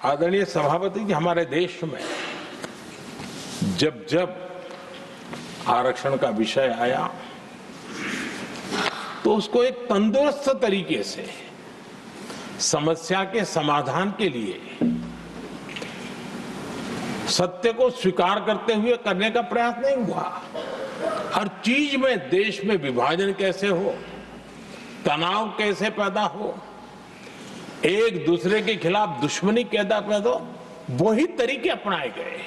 आदरणीय सभापति जी, हमारे देश में जब जब आरक्षण का विषय आया तो उसको एक तंदुरुस्त तरीके से समस्या के समाधान के लिए सत्य को स्वीकार करते हुए करने का प्रयास नहीं हुआ। हर चीज में देश में विभाजन कैसे हो, तनाव कैसे पैदा हो, एक दूसरे के खिलाफ दुश्मनी कैसे पैदा हो, वही तरीके अपनाए गए।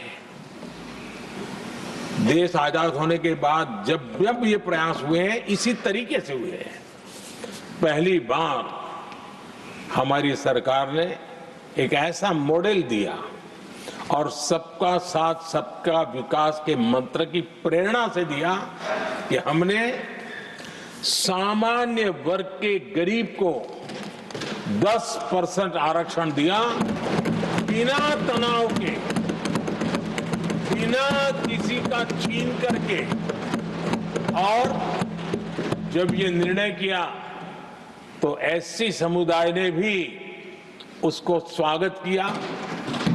देश आजाद होने के बाद जब जब ये प्रयास हुए हैं इसी तरीके से हुए हैं। पहली बार हमारी सरकार ने एक ऐसा मॉडल दिया और सबका साथ सबका विकास के मंत्र की प्रेरणा से दिया कि हमने सामान्य वर्ग के गरीब को 10% आरक्षण दिया, बिना तनाव के, बिना किसी का छीन करके। और जब ये निर्णय किया तो एससी समुदाय ने भी उसको स्वागत किया,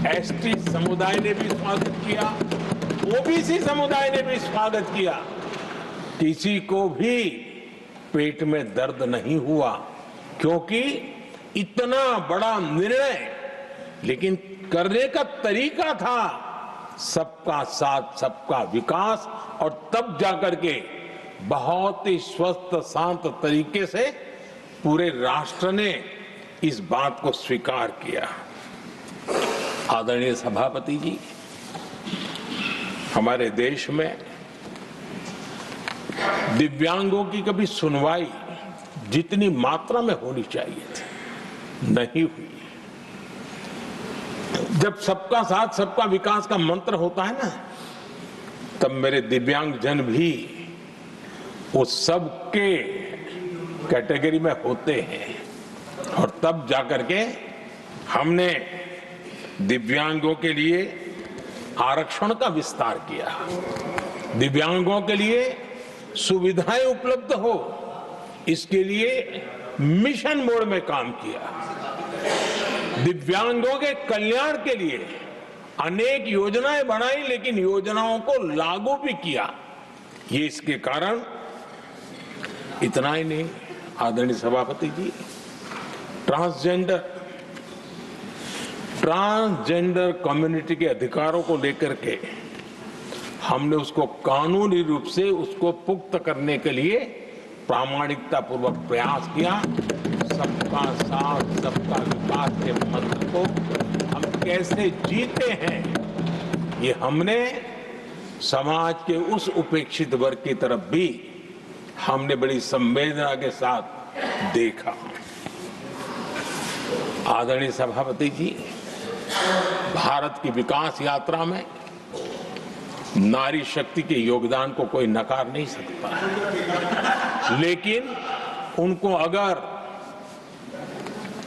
एसटी समुदाय ने भी स्वागत किया, ओबीसी समुदाय ने भी स्वागत किया। किसी को भी पेट में दर्द नहीं हुआ, क्योंकि इतना बड़ा निर्णय, लेकिन करने का तरीका था सबका साथ सबका विकास, और तब जाकर के बहुत ही स्वस्थ शांत तरीके से पूरे राष्ट्र ने इस बात को स्वीकार किया। आदरणीय सभापति जी, हमारे देश में दिव्यांगों की कभी सुनवाई जितनी मात्रा में होनी चाहिए थी नहीं हुई। जब सबका साथ सबका विकास का मंत्र होता है ना, तब मेरे दिव्यांग जन भी उस सबके कैटेगरी में होते हैं, और तब जाकर के हमने दिव्यांगों के लिए आरक्षण का विस्तार किया, दिव्यांगों के लिए सुविधाएं उपलब्ध हो, इसके लिए मिशन मोड में काम किया, दिव्यांगों के कल्याण के लिए अनेक योजनाएं बनाई, लेकिन योजनाओं को लागू भी किया। ये इसके कारण इतना ही नहीं, आदरणीय सभापति जी, ट्रांसजेंडर कम्युनिटी के अधिकारों को लेकर के हमने उसको कानूनी रूप से उसको पुख्त करने के लिए प्रामाणिकता पूर्वक प्रयास किया। सबका साथ सबका विकास के मंत्र को हम कैसे जीते हैं, ये हमने समाज के उस उपेक्षित वर्ग की तरफ भी हमने बड़ी संवेदना के साथ देखा। आदरणीय सभापति जी, भारत की विकास यात्रा में नारी शक्ति के योगदान को कोई नकार नहीं सकता, लेकिन उनको अगर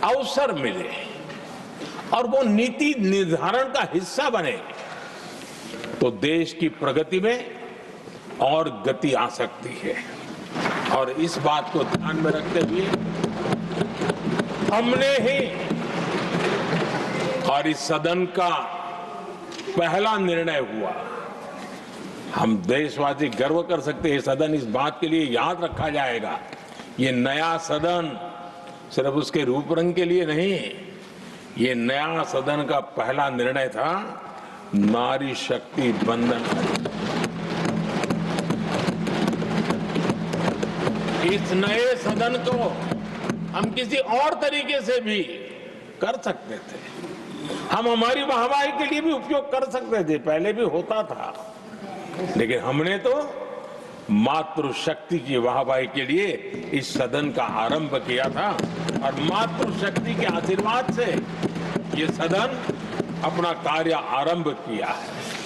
अवसर मिले और वो नीति निर्धारण का हिस्सा बने तो देश की प्रगति में और गति आ सकती है। और इस बात को ध्यान में रखते हुए हमने ही, और इस सदन का पहला निर्णय हुआ, हम देशवासी गर्व कर सकते हैं, सदन इस बात के लिए याद रखा जाएगा, ये नया सदन सिर्फ उसके रूप रंग के लिए नहीं, ये नया सदन का पहला निर्णय था नारी शक्ति बंधन। इस नए सदन को हम किसी और तरीके से भी कर सकते थे, हम हमारी वाहवाही के लिए भी उपयोग कर सकते थे, पहले भी होता था, लेकिन हमने तो मातृशक्ति की वाहवाही के लिए इस सदन का आरंभ किया था, और मातृशक्ति के आशीर्वाद से ये सदन अपना कार्य आरंभ किया है।